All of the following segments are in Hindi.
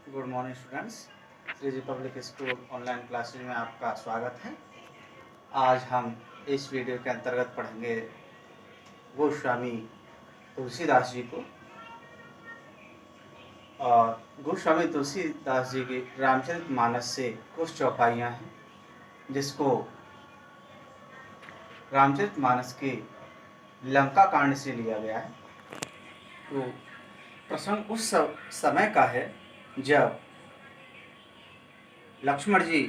Good morning students. Shri Ji public school online classes में आपका स्वागत है। आज हम इस वीडियो के अंतर्गत पढ़ेंगे गोस्वामी तुलसीदास जी को। और गोस्वामी तुलसीदास जी की रामचरितमानस से कुछ चौपाइयाँ हैं जिसको रामचरितमानस के लंका कांड से लिया गया है। तो प्रसंग उस समय का है जब लक्ष्मण जी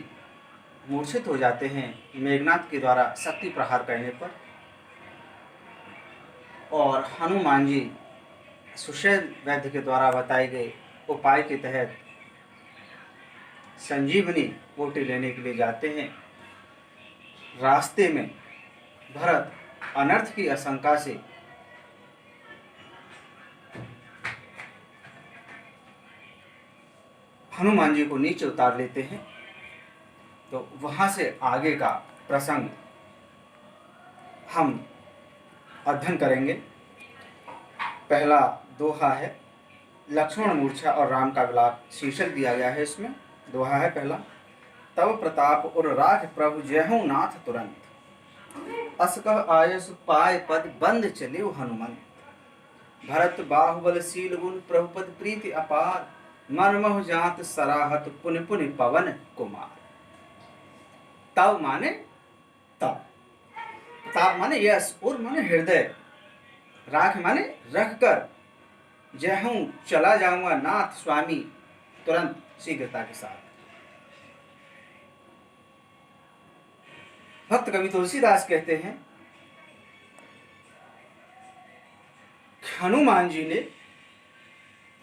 मूर्छित हो जाते हैं मेघनाथ के द्वारा शक्ति प्रहार करने पर, और हनुमान जी सुषेण वैद्य के द्वारा बताए गए उपाय के तहत संजीवनी बूटी लेने के लिए जाते हैं। रास्ते में भरत अनर्थ की आशंका से हनुमान जी को नीचे उतार लेते हैं। तो वहां से आगे का प्रसंग हम अध्ययन करेंगे। पहला दोहा है लक्ष्मण मूर्छा और राम का विलाप शीर्षक दिया गया है। इसमें दोहा है पहला। तब प्रताप उर राख प्रभु जयहु नाथ तुरंत, अस कह आयस पाय पद बंद चले हनुमंत। भरत बाहुबलशील गुण प्रभुपद प्रीति अपार, मन मोह जात सराहत पुनि पुनि पवन कुमार। तब माने तब, प्रताप माने यश, और माने हृदय, राख माने रख कर, जय हूं चला जाऊंगा नाथ स्वामी तुरंत शीघ्रता के साथ। भक्त कवि तुलसीदास कहते हैं हनुमान जी ने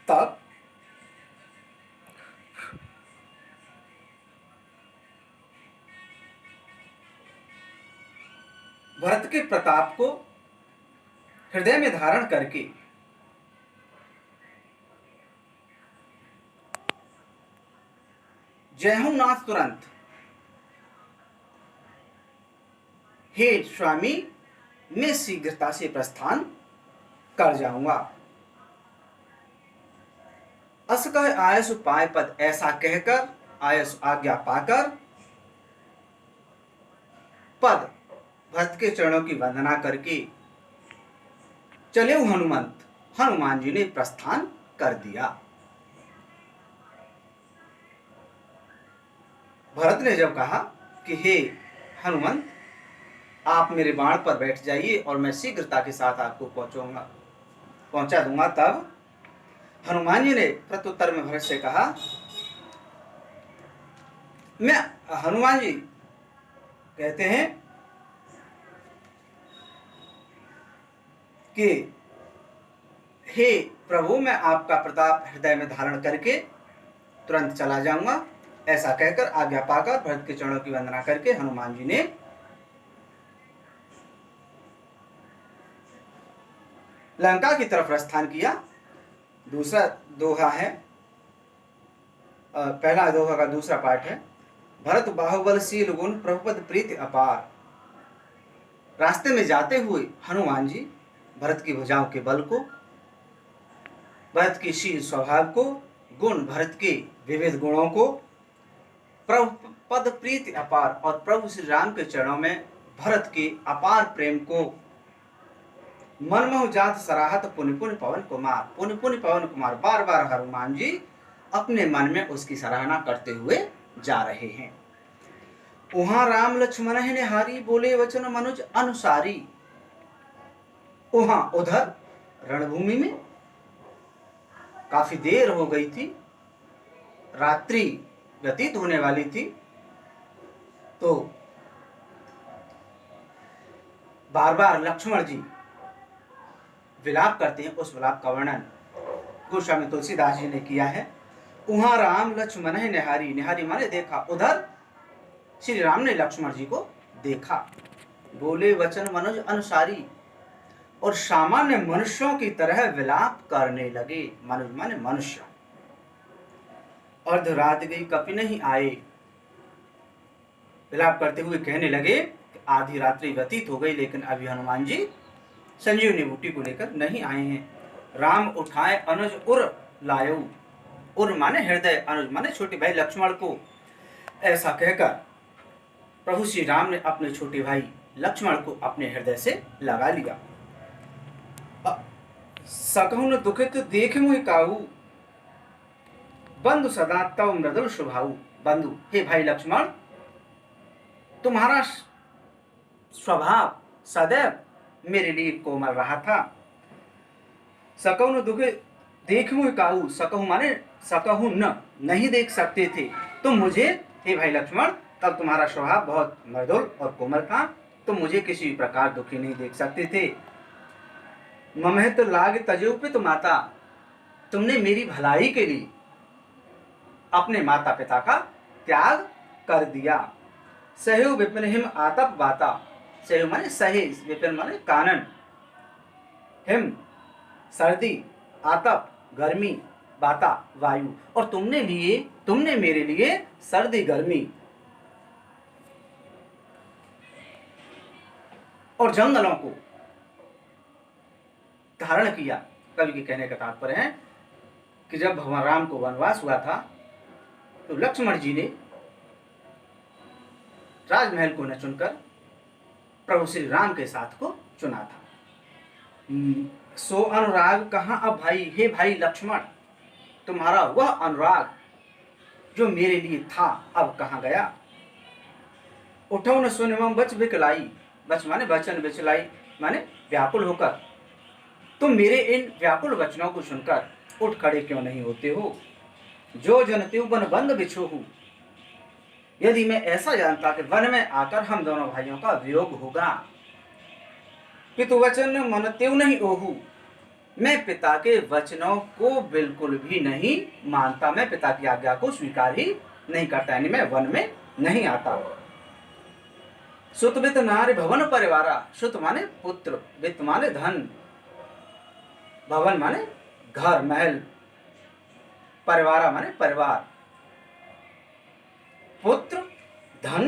तब भरत के प्रताप को हृदय में धारण करके जय हूं नाथ तुरंत, हे स्वामी मैं शीघ्रता से प्रस्थान कर जाऊंगा। अस कह आयस पाय पद, ऐसा कहकर आयस आज्ञा पाकर पद भरत के चरणों की वंदना करके चले हनुमंत, हनुमान जी ने प्रस्थान कर दिया। भरत ने जब कहा कि हे हनुमंत आप मेरे बाण पर बैठ जाइए और मैं शीघ्रता के साथ आपको पहुंचा दूंगा, तब हनुमान जी ने प्रत्युत्तर में भरत से कहा, मैं हनुमान जी कहते हैं कि हे प्रभु मैं आपका प्रताप हृदय में धारण करके तुरंत चला जाऊंगा। ऐसा कहकर आज्ञा पाकर भरत के चरणों की वंदना करके हनुमान जी ने लंका की तरफ प्रस्थान किया। दूसरा दोहा है, पहला दोहा का दूसरा पार्ट है, भरत बाहुबलशील गुण प्रभुपद प्रीति अपार। रास्ते में जाते हुए हनुमान जी भरत की भुजाओं के बल को, भरत की शील स्वभाव को, गुण भरत के विविध गुणों को, प्रभु पद प्रीति अपार और प्रभु श्री राम के चरणों में भरत के अपार प्रेम को, मनमोह जात सराहत पुनि पुनि पवन कुमार, पुनि पुनि पवन कुमार, बार बार हनुमान जी अपने मन में उसकी सराहना करते हुए जा रहे हैं। वहां राम लक्ष्मण है निहारी, बोले वचन मनुज अनुसारी। वहां उधर रणभूमि में काफी देर हो गई थी, रात्रि व्यतीत होने वाली थी। तो बार बार लक्ष्मण जी विलाप करते हैं। उस विलाप का वर्णन गोस्वामी तुलसीदास जी ने किया है। वहां राम लक्ष्मण है निहारी, निहारी माने देखा, उधर श्री राम ने लक्ष्मण जी को देखा। बोले वचन मनुज अनुसारी, और सामान्य मनुष्यों की तरह विलाप करने लगे। मनुज माने मनुष्य। अर्धरात गई कपि नहीं आए, विलाप करते हुए कहने लगे कि आधी रात्रि व्यतीत हो गई लेकिन अभी हनुमान जी संजीवनी बूटी को लेकर नहीं आए हैं। राम उठाए अनुज उर लायु, उर माने हृदय, अनुज माने छोटे भाई लक्ष्मण को ऐसा कहकर प्रभु श्री राम ने अपने छोटे भाई लक्ष्मण को अपने हृदय से लगा लिया। सकहु न दुखित देख मुहि काहू, बंधु सदा तव मृदुल स्वभाव। बंधु, हे भाई लक्ष्मण, तुम्हारा स्वभाव सदैव मेरे लिए कोमल रहा था। सकहु न दुख देख मुहि काहू, सकहु माने सकहु न, नहीं देख सकते थे तुम मुझे। हे भाई लक्ष्मण, तब तुम्हारा स्वभाव बहुत मृदुल और कोमल था, तुम मुझे किसी प्रकार दुखी नहीं देख सकते थे। ममहित लाग तजोपित माता, तुमने मेरी भलाई के लिए अपने माता पिता का त्याग कर दिया। सहु विपिन हिम आतप बाता, सहु माने सहे, विपिन माने कानन, हिम सर्दी, आतप गर्मी, बाता वायु, और तुमने मेरे लिए सर्दी गर्मी और जंगलों को धारण किया। कवि के कहने का तात्पर्य है कि जब भगवान राम को वनवास हुआ था तो लक्ष्मण जी ने राजमहल को न चुनकर प्रभु श्री राम के साथ को चुना था। सो अनुराग कहाँ अब भाई, हे भाई लक्ष्मण, तुम्हारा वह अनुराग जो मेरे लिए था अब कहाँ गया। उठो न सुन एवं बच बिकलाई, बच माने वचन, बिचलाई माने व्याकुल होकर, तुम मेरे इन व्याकुल वचनों को सुनकर उठ खड़े क्यों नहीं होते हो। जो जनते वन बंद बिछो हूँ, यदि मैं ऐसा जानता कि वन में आकर हम दोनों भाइयों का वियोग होगा। पितु वचन मन त्यों नहीं ओहू, मैं पिता के वचनों को बिल्कुल भी नहीं मानता, मैं पिता की आज्ञा को स्वीकार ही नहीं करता, यानी मैं वन में नहीं आता। सुत वित्त नारी भवन परिवारा, सुत माने पुत्र, वित्त माने धन, भवन माने घर महल, परिवारा माने परिवार, पुत्र धन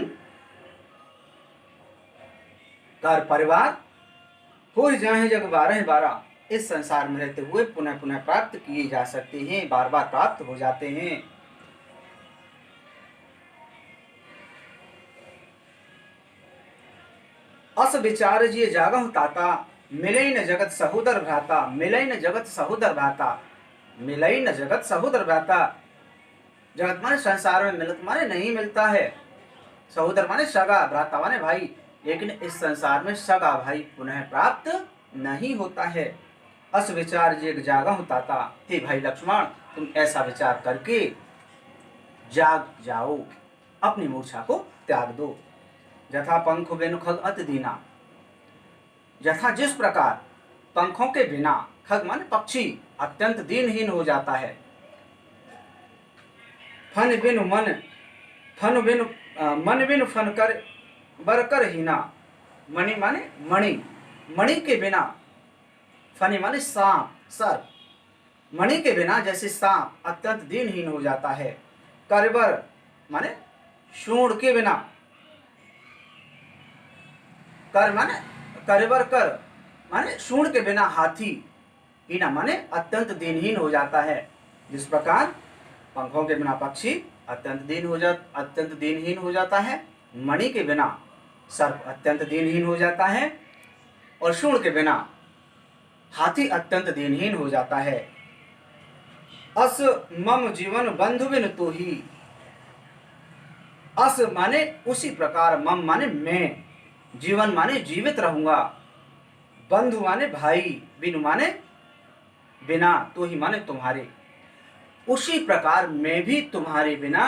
घर परिवार, हो जाए जग 12 इस संसार में रहते हुए पुनः पुनः प्राप्त किए जा सकते हैं, बार बार प्राप्त हो जाते हैं। अस विचार जिये जागहु ताता, मिलई न जगत सहोदर भ्राता, मिलई न जगत सहोदर भ्राता, मिलई न जगत सहोदर भ्राता। जगत माने संसार में मिलत माने नहीं मिलता है, सहोदर माने सगा, भ्राता माने भाई, लेकिन इस संसार में सगा भाई पुनः प्राप्त नहीं होता है। अस विचार जिये जागहु ताता, हे भाई लक्ष्मण, तुम ऐसा विचार करके जाग जाओ, अपनी मूर्छा को त्याग दो। जथा पंख बिनु खग अति दीना, जथा जिस प्रकार पंखों के बिना खग माने पक्षी अत्यंत दीनहीन हो जाता है। फन बिनु मन, फन बिनु मन बिनु फन कर बरकर हीना, मणि माने मणि, मणि के बिना, फनी माने सांप सर्प, मणि के बिना जैसे सांप अत्यंत दीनहीन हो जाता है। करबर माने सूंड के बिना, कर माने करबर कर माने सूंड के बिना हाथी, हीना माने अत्यंत दीनहीन हो जाता है। जिस प्रकार पंखों के बिना पक्षी अत्यंत दीनहीन हो जाता है, मणि के बिना सर्प अत्यंत दीनहीन हो जाता है, और सूंड के बिना हाथी अत्यंत दीनहीन हो जाता है। अस मम जीवन बंधु बिन तो ही, अस माने उसी प्रकार, मम माने मैं, जीवन माने जीवित रहूंगा, बंधु माने भाई, बिनु माने बिना, तो ही माने तुम्हारे, उसी प्रकार मैं भी तुम्हारे बिना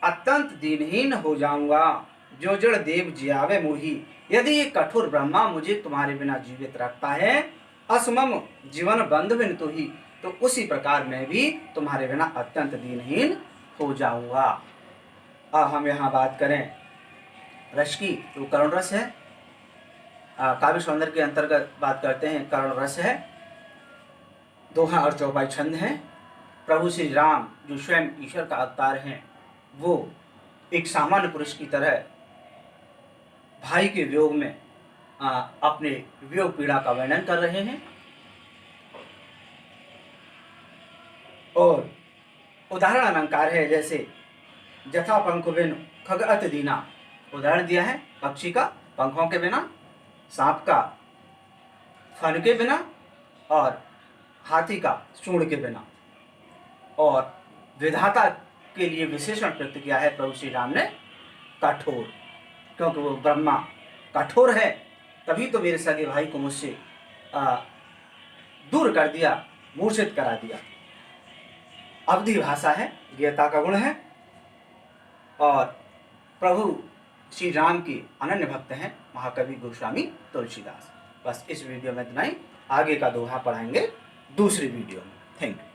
अत्यंत दीनहीन हो जाऊंगा। जो जड़ देव जियावे मोही, यदि ये कठोर ब्रह्मा मुझे तुम्हारे बिना जीवित रखता है, असमम जीवन बंधु बिन तो ही, तो उसी प्रकार मैं भी तुम्हारे बिना अत्यंत दीनहीन हो जाऊंगा। अब हम यहाँ बात करें रस की, तो करुण रस है। काव्य सौंदर्य के अंतर्गत बात करते हैं, करुण रस है। दोहा और चौपाई छंद हैं। प्रभु श्री राम जो स्वयं ईश्वर का अवतार हैं, वो एक सामान्य पुरुष की तरह भाई के वियोग में अपने वियोग पीड़ा का वर्णन कर रहे हैं, और उदाहरण अलंकार है, जैसे जथा पंख बिन खगअत दीना, उदाहरण दिया है पक्षी का पंखों के बिना, सांप का फन के बिना और हाथी का सूंड के बिना। और विधाता के लिए विशेषण प्रयुक्त किया है प्रभु श्री राम ने कठोर, क्योंकि वो ब्रह्मा कठोर है, तभी तो मेरे सगे भाई को मुझसे दूर कर दिया, मूर्छित करा दिया। अवधि भाषा है, ज्ञता का गुण है, और प्रभु श्री राम के अनन्य भक्त हैं महाकवि गोस्वामी तुलसीदास। बस इस वीडियो में इतना ही, आगे का दोहा पढ़ाएंगे दूसरी वीडियो में। Thank you.